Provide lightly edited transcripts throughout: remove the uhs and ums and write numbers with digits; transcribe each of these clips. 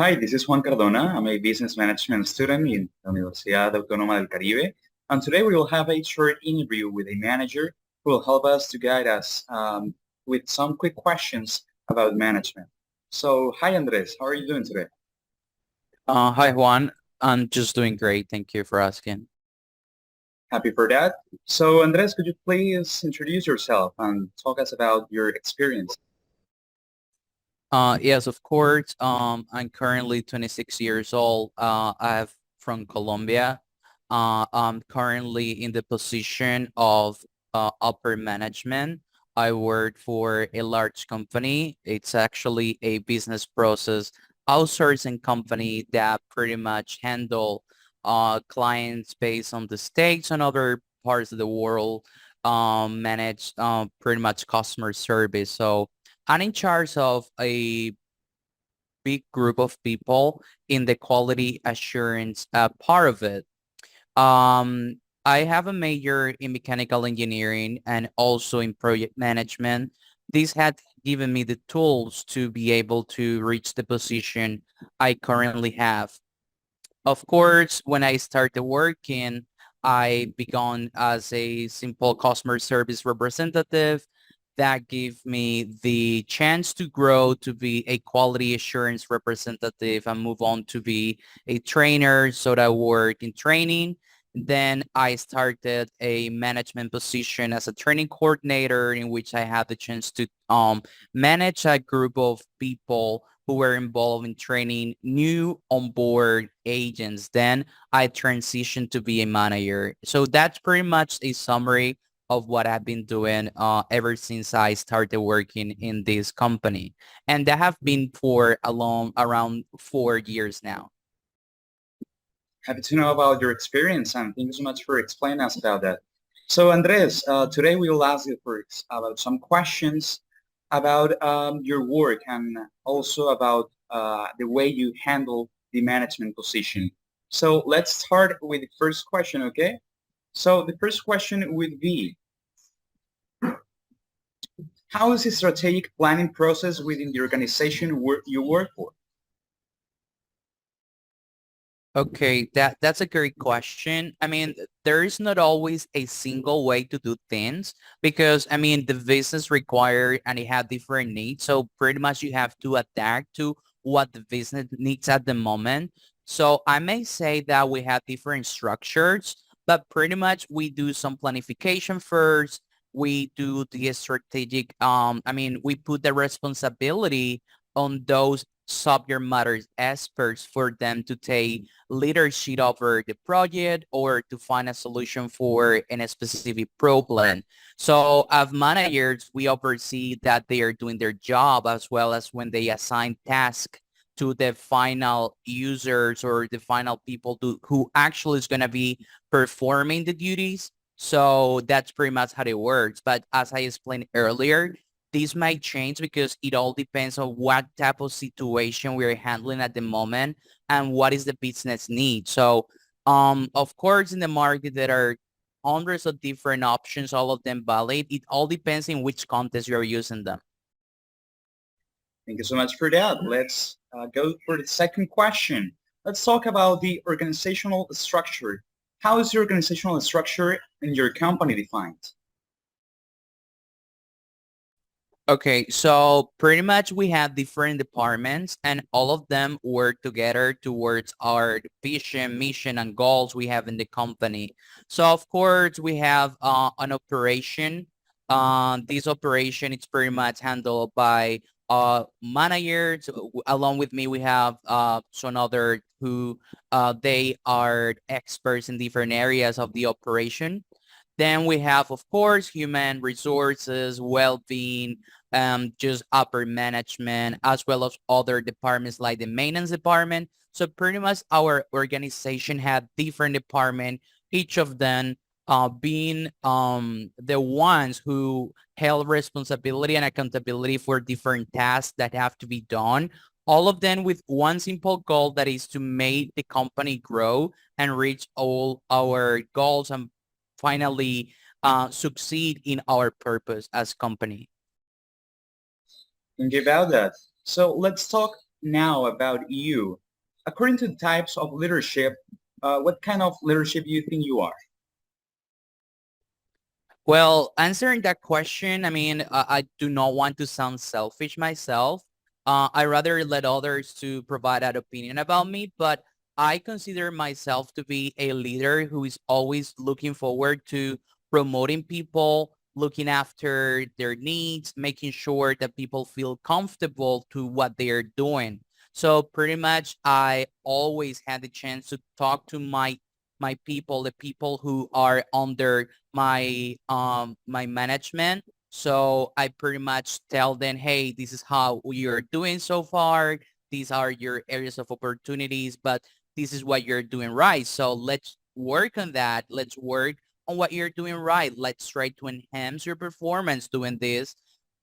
Hi, this is Juan Cardona. I'm a business management student in la Universidad Autónoma del Caribe. And today we will have a short interview with a manager who will help us to guide us with some quick questions about management. So, hi, Andres. How are you doing today? Hi, Juan. I'm just doing great. Thank you for asking. Happy for that. So, Andres, could you please introduce yourself and talk us about your experience? Yes, of course. I'm currently 26 years old. I'm from Colombia. I'm currently in the position of upper management. I work for a large company. It's actually a business process outsourcing company that pretty much handle clients based on the States and other parts of the world, manage pretty much customer service. So I'm in charge of a big group of people in the quality assurance part of it. Um, I have a major in mechanical engineering and also in project management. This had given me the tools to be able to reach the position I currently have. Of course, when I started working, I began as a simple customer service representative that gave me the chance to grow to be a quality assurance representative and move on to be a trainer. So that I work in training. Then I started a management position as a training coordinator in which I had the chance to manage a group of people who were involved in training new onboard agents. Then I transitioned to be a manager. So that's pretty much a summary of what I've been doing ever since I started working in this company. And that have been for a long, around 4 years now. Happy to know about your experience, and thank you so much for explaining us about that. So, Andres, today we will ask you about some questions about your work and also about the way you handle the management position. So let's start with the first question, okay? So the first question would be, how is the strategic planning process within the organization you work for? Okay, that's a great question. I mean, there is not always a single way to do things because I mean the business require and it have different needs. So pretty much you have to adapt to what the business needs at the moment. So I may say that we have different structures, but pretty much we do some planification first. We do the strategic, I mean, we put the responsibility on those subject matter experts for them to take leadership over the project or to find a solution for a specific problem. So as managers, we oversee that they are doing their job as well as when they assign tasks to the final users or the final people who actually is going to be performing the duties. So that's pretty much how it works. But as I explained earlier, this might change because it all depends on what type of situation we're handling at the moment and what is the business need. So, of course, in the market, there are hundreds of different options, all of them valid. It all depends in which context you're using them. Thank you so much for that. Let's go for the second question. Let's talk about the organizational structure. How is the organizational structure in your company defined? Okay, so pretty much we have different departments and all of them work together towards our vision, mission, and goals we have in the company. So of course we have an operation. This operation is pretty much handled by managers. Along with me, we have some other who they are experts in different areas of the operation. Then we have, of course, human resources, well-being, just upper management, as well as other departments like the maintenance department. So pretty much our organization had different department, each of them being the ones who held responsibility and accountability for different tasks that have to be done. All of them with one simple goal that is to make the company grow and reach all our goals and finally succeed in our purpose as company. Think about that. So let's talk now about you. According to the types of leadership, what kind of leadership do you think you are? Well, answering that question, I mean, I do not want to sound selfish myself. I rather let others to provide that opinion about me, but I consider myself to be a leader who is always looking forward to promoting people, looking after their needs, making sure that people feel comfortable to what they are doing. So pretty much I always had the chance to talk to my people, the people who are under my management. So I pretty much tell them, hey, this is how you're doing so far. These are your areas of opportunities, but this is what you're doing right. So let's work on that. Let's work on what you're doing right. Let's try to enhance your performance doing this,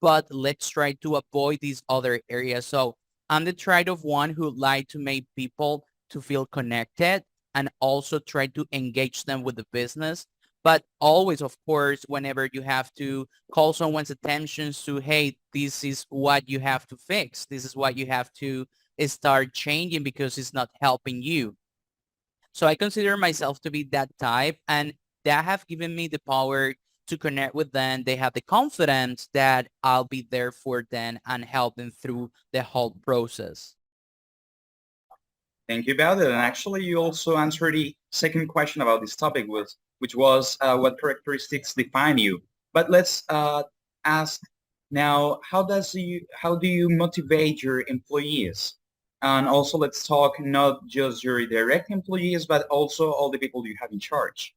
but let's try to avoid these other areas. So I'm the type of one who like to make people to feel connected and also try to engage them with the business. But always, of course, whenever you have to call someone's attention to, hey, this is what you have to fix. This is what you have to start changing because it's not helping you. So I consider myself to be that type, and that have given me the power to connect with them. They have the confidence that I'll be there for them and help them through the whole process. Thank you about it. And actually, you also answered the second question about this topic, which was what characteristics define you. But let's ask now, how do you motivate your employees? And also, let's talk not just your direct employees, but also all the people you have in charge.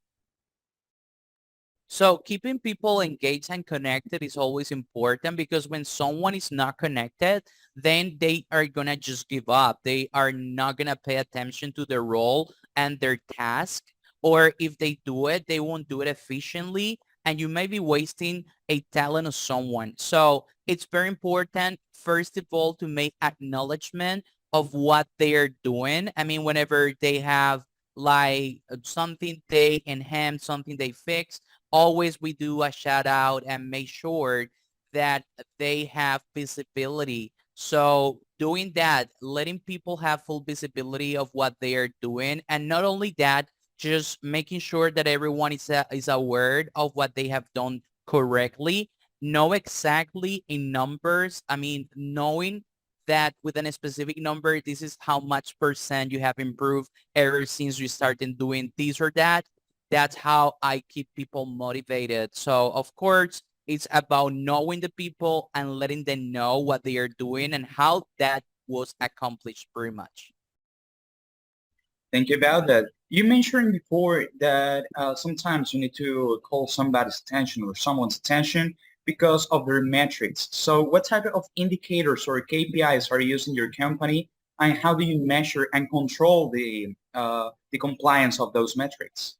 So keeping people engaged and connected is always important because when someone is not connected, then they are going to just give up. They are not going to pay attention to their role and their task. Or if they do it, they won't do it efficiently. And you may be wasting a talent of someone. So it's very important, first of all, to make acknowledgement of what they are doing. I mean, whenever they have like something they enhance, something they fix, always we do a shout out and make sure that they have visibility. So doing that, letting people have full visibility of what they are doing. And not only that, just making sure that everyone is aware of what they have done correctly. Know exactly in numbers. I mean, knowing that within a specific number, this is how much percent you have improved ever since you started doing this or that. That's how I keep people motivated. So of course, it's about knowing the people and letting them know what they are doing and how that was accomplished pretty much. Thank you about that. You mentioned before that sometimes you need to call somebody's attention or someone's attention because of their metrics. So what type of indicators or KPIs are you using in your company, and how do you measure and control the compliance of those metrics?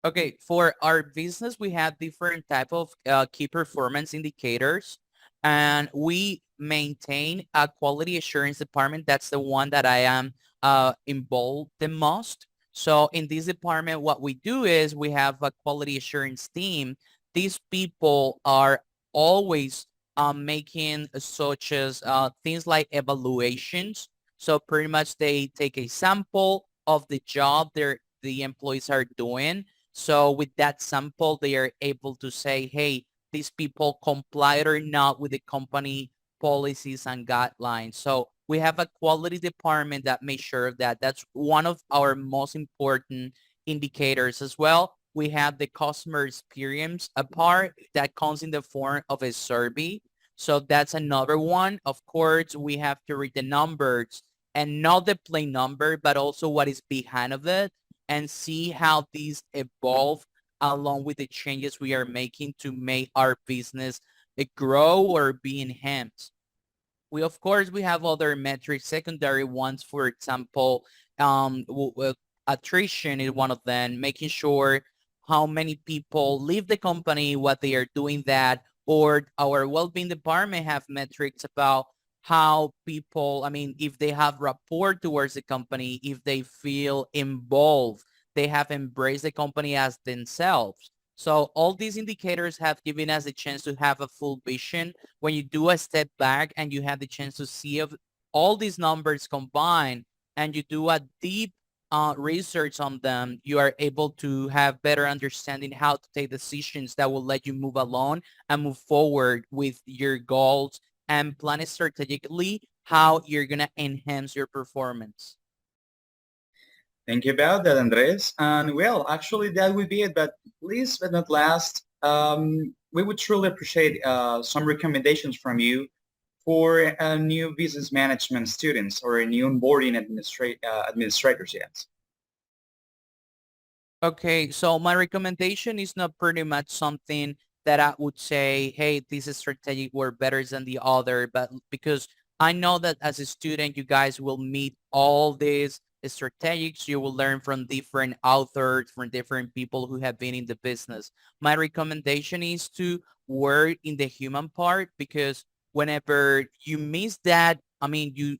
Okay, for our business, we have different type of key performance indicators, and we maintain a quality assurance department. That's the one that I am involved the most. So in this department, what we do is we have a quality assurance team. These people are always making such as things like evaluations. So pretty much they take a sample of the job the employees are doing, so with that sample, they are able to say, hey, these people complied or not with the company policies and guidelines. So we have a quality department that makes sure that that's one of our most important indicators as well. We have the customer experience, a part that comes in the form of a survey. So that's another one. Of course, we have to read the numbers and not the plain number, but also what is behind of it and see how these evolve along with the changes we are making to make our business grow or be enhanced. We, of course, we have other metrics, secondary ones, for example, attrition is one of them, making sure how many people leave the company, what they are doing that, or our well-being department have metrics about how people, I mean, if they have rapport towards the company, if they feel involved, they have embraced the company as themselves. So all these indicators have given us a chance to have a full vision. When you do a step back and you have the chance to see of all these numbers combined and you do a deep research on them, you are able to have better understanding how to take decisions that will let you move along and move forward with your goals and plan strategically how you're going to enhance your performance. Thank you about that, Andres. And well, actually, that would be it. But least but not last, we would truly appreciate some recommendations from you for new business management students or new onboarding administrators. Yes. Okay, so my recommendation is not pretty much something that I would say, hey, this is strategic were better than the other, but because I know that as a student, you guys will meet all these strategics. You will learn from different authors, from different people who have been in the business. My recommendation is to work in the human part because whenever you miss that, I mean, you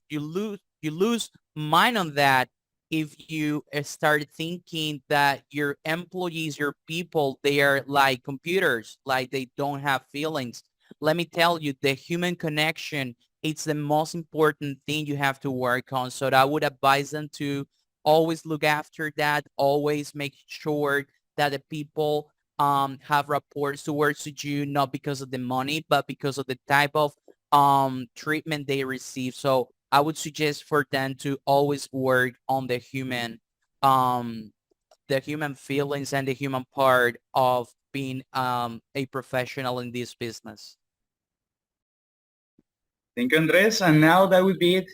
lose mind on that if you start thinking that your employees, your people, they are like computers, like they don't have feelings. Let me tell you, the human connection, it's the most important thing you have to work on. So I would advise them to always look after that, always make sure that the people have reports towards you, not because of the money, but because of the type of treatment they receive. So I would suggest for them to always work on um, the human feelings and the human part of being a professional in this business. Thank you, Andres. And now that would be it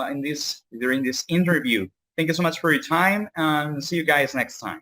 in this during this interview. Thank you so much for your time, and see you guys next time.